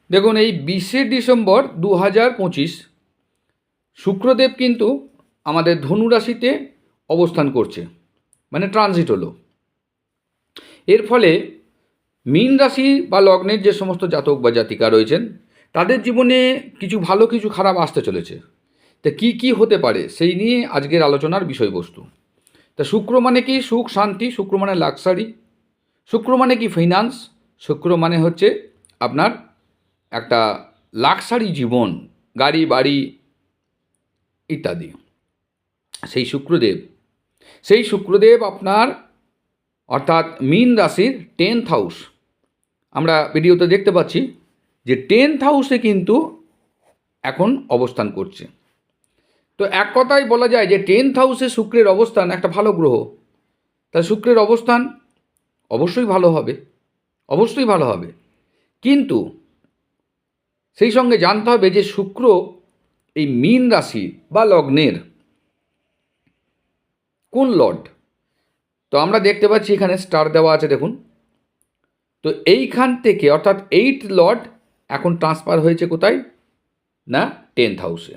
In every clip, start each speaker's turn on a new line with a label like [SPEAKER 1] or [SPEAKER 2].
[SPEAKER 1] দেখুন, এই 20শে ডিসেম্বর 2025 শুক্রদেব কিন্তু আমাদের ধনু রাশিতে অবস্থান করছে, মানে ট্রানজিট হলো। এর ফলে মীন রাশি বা লগ্নের যে সমস্ত জাতক বা জাতিকা রয়েছেন তাদের জীবনে কিছু ভালো কিছু খারাপ আসতে চলেছে। তা কী কী হতে পারে সেই নিয়ে আজকের আলোচনার বিষয়বস্তু। তা শুক্র মানে কি? সুখ শান্তি। শুক্র মানে লাক্সারি। শুক্র মানে কি? ফিনান্স। শুক্র মানে হচ্ছে আপনার একটা লাক্সারি জীবন, গাড়ি বাড়ি ইত্যাদি। সেই শুক্রদেব আপনার অর্থাৎ মীন রাশির 10th হাউস, আমরা ভিডিওতে দেখতে পাচ্ছি যে 10th হাউসে কিন্তু এখন অবস্থান করছে। তো এক কথায় বলা যায় যে 10th হাউসে শুক্রের অবস্থান একটা ভালো গ্রহ। তা শুক্রের অবস্থান অবশ্যই ভালো হবে, অবশ্যই ভালো হবে। কিন্তু সেই সঙ্গে জানতে হবে যে শুক্র এই মীন রাশি বা লগ্নের কোন লর্ড। তো আমরা দেখতে পাচ্ছি এখানে স্টার দেওয়া আছে, দেখুন। তো এইখান থেকে অর্থাৎ 8th লর্ড এখন ট্রান্সফার হয়েছে কোথায় না? 10th হাউসে।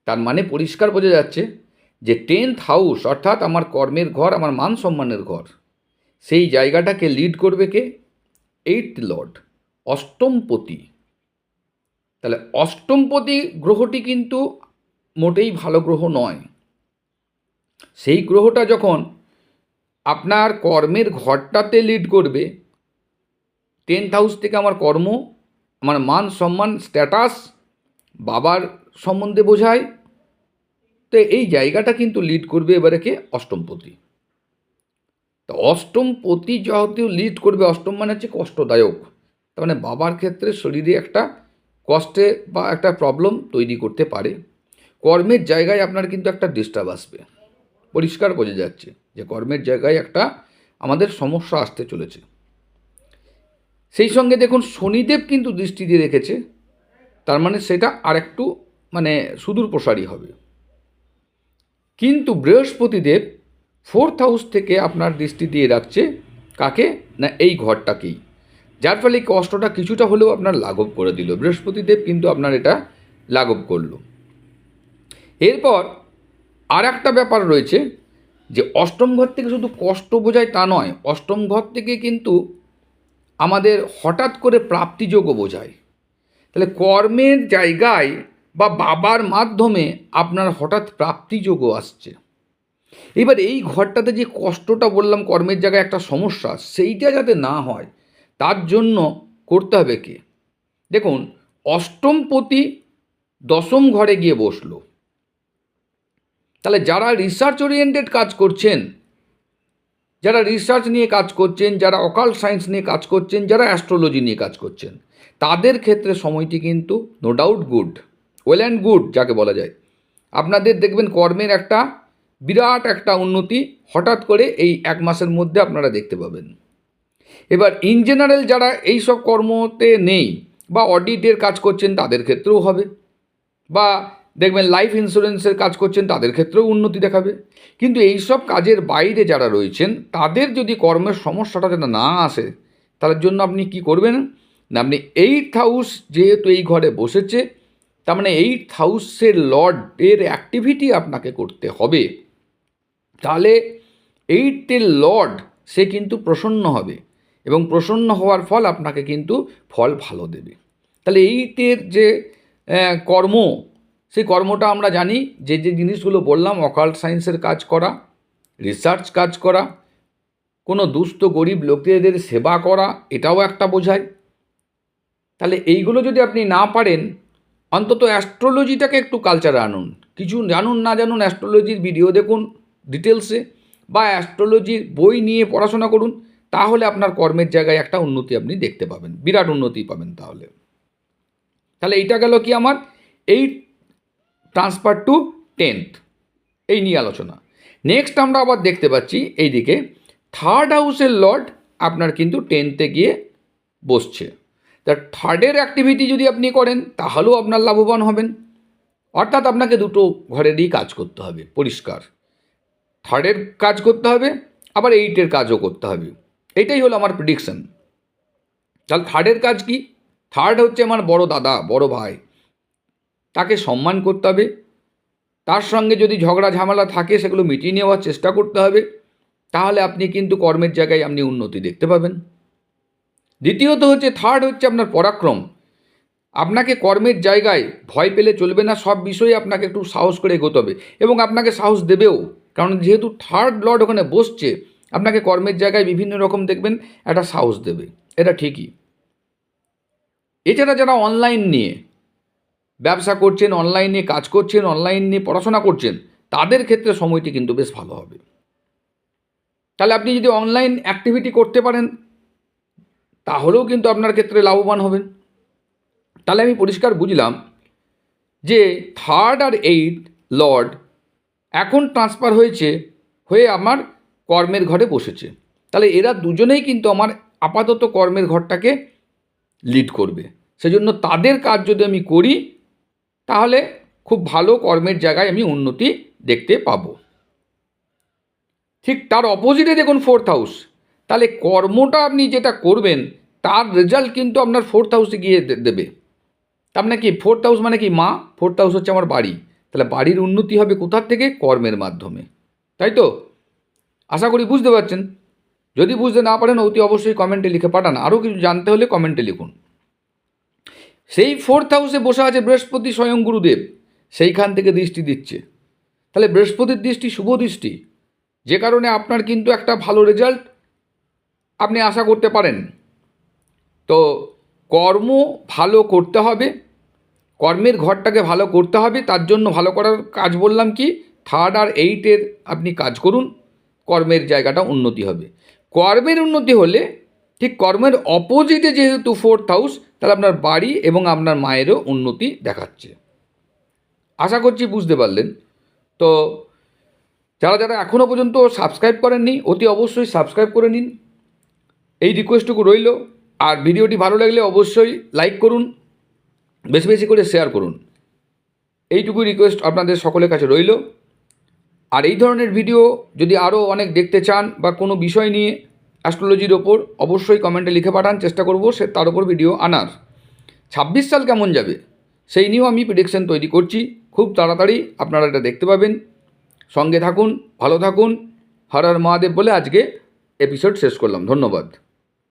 [SPEAKER 1] তার মানে পরিষ্কার বোঝা যাচ্ছে যে 10th হাউস অর্থাৎ আমার কর্মের ঘর, আমার মান সম্মানের ঘর, সেই জায়গাটাকে লিড করবে কে? 8th Lord, অষ্টমপতি। তাহলে অষ্টমপতি গ্রহটি কিন্তু মোটেই ভালো গ্রহ নয়। সেই গ্রহটা যখন আপনার কর্মের ঘরটাতে লিড করবে, 10th হাউস থেকে আমার কর্ম, আমার মান সম্মান, স্ট্যাটাস, বাবার সম্বন্ধে বোঝায়। তো এই জায়গাটা কিন্তু লিড করবে এবারে কে? অষ্টমপতি। তো অষ্টমপতি যেহেতু লিড করবে, অষ্টম মানে হচ্ছে কষ্টদায়ক, তার মানে বাবার ক্ষেত্রে শরীরে একটা কষ্টে বা একটা প্রবলেম তৈরি করতে পারে। কর্মের জায়গায় আপনার কিন্তু একটা ডিস্টার্ব আসবে, পরিষ্কার বোঝা যাচ্ছে যে কর্মের জায়গায় একটা আমাদের সমস্যা আসতে চলেছে। সেই সঙ্গে দেখুন শনিদেব কিন্তু দৃষ্টি দিয়ে রেখেছে, তার মানে সেটা আরেকটু মানে সুদূর প্রসারী হবে। কিন্তু বৃহস্পতিদেব 4th হাউস থেকে আপনার দৃষ্টি দিয়ে রাখছে কাকে না? এই ঘরটাকেই, যার ফলে কষ্টটা কিছুটা হলেও আপনার লাঘব করে দিল। বৃহস্পতিদেব কিন্তু আপনার এটা লাঘব করলো। এরপর আর একটা ব্যাপার রয়েছে যে অষ্টম ঘর থেকে শুধু কষ্ট বোঝায় তা নয়, অষ্টম ঘর থেকে কিন্তু আমাদের হঠাৎ করে প্রাপ্তিযোগও বোঝায়। তাহলে কর্মের জায়গায় বা বাবার মাধ্যমে আপনার হঠাৎ প্রাপ্তিযোগও আসছে। এবার এই ঘরটাতে যে কষ্টটা বললাম, কর্মের জায়গায় একটা সমস্যা, সেইটা যাতে না হয় তার জন্য করতে হবে কি? দেখুন, অষ্টমপতি 10ম ঘরে গিয়ে বসলো। তাহলে যারা রিসার্চ ওরিয়েন্টেড কাজ করছেন, যারা রিসার্চ নিয়ে কাজ করছেন, যারা অকাল্ট সায়েন্স নিয়ে কাজ করছেন, যারা অ্যাস্ট্রোলজি নিয়ে কাজ করছেন, তাদের ক্ষেত্রে সময়টি কিন্তু no doubt good, well and good যাকে বলা যায়। আপনাদের দেখবেন কর্মের একটা বিরাট একটা উন্নতি হঠাৎ করে এই 1 মাসের মধ্যে আপনারা দেখতে পাবেন। এবার ইন জেনারেল যারা এই সব কর্মতে নেই বা অডিটের কাজ করছেন তাদের ক্ষেত্রেও হবে, বা দেখবেন লাইফ ইন্স্যুরেন্সের কাজ করছেন তাদের ক্ষেত্রেও উন্নতি দেখাবে। কিন্তু এই সব কাজের বাইরে যারা রয়েছেন তাদের যদি কর্মের সমস্যাটা যেন না আসে, তার জন্য আপনি কি করবেন না? আপনি 8th হাউস যেহেতু এই ঘরে বসেছে, তার মানে 8th হাউসের লর্ডের অ্যাক্টিভিটি আপনাকে করতে হবে। তাহলে 8th লর্ড সে কিন্তু প্রসন্ন হবে, এবং প্রসন্ন হওয়ার ফল আপনাকে কিন্তু ফল ভালো দেবে। তাহলে 8th যে কর্ম, সেই কর্মটা আমরা জানি যে যে জিনিসগুলো বললাম, অকাল্ট সায়েন্সের কাজ করা, রিসার্চ কাজ করা, কোনো দুস্থ গরিব লোকেদের সেবা করা, এটাও একটা বোঝায়। তাহলে এইগুলো যদি আপনি না পারেন, অন্তত অ্যাস্ট্রোলজিটাকে একটু কালচারে আনুন। কিছু জানুন না জানুন, অ্যাস্ট্রোলজির ভিডিও দেখুন ডিটেলসে, বা অ্যাস্ট্রোলজির বই নিয়ে পড়াশোনা করুন, তাহলে আপনার কর্মের জায়গায় একটা উন্নতি আপনি দেখতে পাবেন, বিরাট উন্নতি পাবেন। তাহলে এইটা গেল কি আমার 8 ট্রান্সফার টু 10th, এই নিয়ে আলোচনা। নেক্সট আমরা আবার দেখতে পাচ্ছি এইদিকে 3rd হাউসের লর্ড আপনার কিন্তু 10th গিয়ে বসছে। তা 3rd অ্যাক্টিভিটি যদি আপনি করেন তাহলেও আপনার লাভবান হবেন। অর্থাৎ আপনাকে দুটো ঘরেরই কাজ করতে হবে, পরিষ্কার। 3rd কাজ করতে হবে, আবার 8 কাজও করতে হবে। এটাই হলো আমার প্রেডিকশন। তাহলে 3rd কাজ কি? থার্ড হচ্ছে আমার বড় দাদা, বড় ভাই, তাকে সম্মান করতে হবে। তার সঙ্গে যদি ঝগড়া ঝামেলা থাকে সেগুলো মিটিয়ে নেওয়ার চেষ্টা করতে হবে। তাহলে আপনি কিন্তু কর্মের জায়গায় আপনি উন্নতি দেখতে পাবেন। দ্বিতীয়ত হচ্ছে থার্ড হচ্ছে আপনার পরাক্রম। আপনাকে কর্মের জায়গায় ভয় পেলে চলবে না, সব বিষয়ে আপনাকে একটু সাহস করে এগোতে হবে এবং আপনাকে সাহস দেবেও, কারণ যেহেতু থার্ড লর্ড ওখানে বসছে, আপনাকে কর্মের জায়গায় বিভিন্ন রকম দেখবেন একটা সাহস দেবে, এটা ঠিকই। এছাড়া যারা অনলাইন নিয়ে ব্যবসা করছেন, অনলাইন নিয়ে কাজ করছেন, অনলাইন নিয়ে পড়াশোনা করছেন, তাদের ক্ষেত্রে সময়টি কিন্তু বেশ ভালো হবে। তাহলে আপনি যদি অনলাইন অ্যাক্টিভিটি করতে পারেন তাহলেও কিন্তু আপনার ক্ষেত্রে লাভবান হবেন। তাহলে আমি পরিষ্কার বুঝলাম যে থার্ড আর এইট লর্ড এখন ট্রান্সফার হয়ে আমার কর্মের ঘরে বসেছে। তাহলে এরা দুজনেই কিন্তু আমার আপাতত কর্মের ঘরটাকে লিড করবে। সেজন্য তাদের কাজ যদি আমি করি তাহলে খুব ভালো কর্মের জায়গায় আমি উন্নতি দেখতে পাবো। ঠিক তার অপোজিটে দেখুন ফোর্থ হাউস, তাহলে কর্মটা আপনি যেটা করবেন তার রেজাল্ট কিন্তু আপনার ফোর্থ হাউসে গিয়ে দেবে। তার মানে কি, ফোর্থ হাউস মানে কি মা, ফোর্থ হাউস হচ্ছে আমার বাড়ি। তাহলে বাড়ির উন্নতি হবে কোথার থেকে? কর্মের মাধ্যমে, তাই তো? আশা করি বুঝতে পারছেন। যদি বুঝতে না পারেন অতি অবশ্যই কমেন্টে লিখে পাঠান, আরও কিছু জানতে হলে কমেন্টে লিখুন। সেই ফোর্থ হাউসে বসে আছে বৃহস্পতি স্বয়ং গুরুদেব, সেইখান থেকে দৃষ্টি দিচ্ছে। তাহলে বৃহস্পতির দৃষ্টি শুভ দৃষ্টি, যে কারণে আপনার কিন্তু একটা ভালো রেজাল্ট আপনি আশা করতে পারেন। তো কর্ম ভালো করতে হবে, কর্মের ঘরটাকে ভালো করতে হবে। তার জন্য ভালো করার কাজ বললাম কি, থার্ড আর এইটের আপনি কাজ করুন, কর্মের জায়গাটা উন্নতি হবে। কর্মের উন্নতি হলে ঠিক কর্মের অপোজিটে যেহেতু ফোর্থ হাউস, তাহলে আপনার বাড়ি এবং আপনার মায়েরও উন্নতি দেখাচ্ছে। আশা করছি বুঝতে পারলেন। তো যারা যারা এখনও পর্যন্ত সাবস্ক্রাইব করেননি অতি অবশ্যই সাবস্ক্রাইব করে নিন, এই রিকোয়েস্টটুকু রইল। আর ভিডিওটি ভালো লাগলে অবশ্যই লাইক করুন, বেশি বেশি করে শেয়ার করুন, এইটুকুই রিকোয়েস্ট আপনাদের সকলের কাছে রইল। আর এই ধরনের ভিডিও যদি আরও অনেক দেখতে চান বা কোনো বিষয় নিয়ে অ্যাস্ট্রোলজির ওপর, অবশ্যই কমেন্টে লিখে পাঠান, চেষ্টা করব তার ওপর ভিডিও আনার। 26 সাল কেমন যাবে সেই নিয়েও আমি প্রেডিকশন তৈরি করছি, খুব তাড়াতাড়ি আপনারা এটা দেখতে পাবেন। সঙ্গে থাকুন, ভালো থাকুন, হর হর মহাদেব বলে আজকে এপিসোড শেষ করলাম। ধন্যবাদ।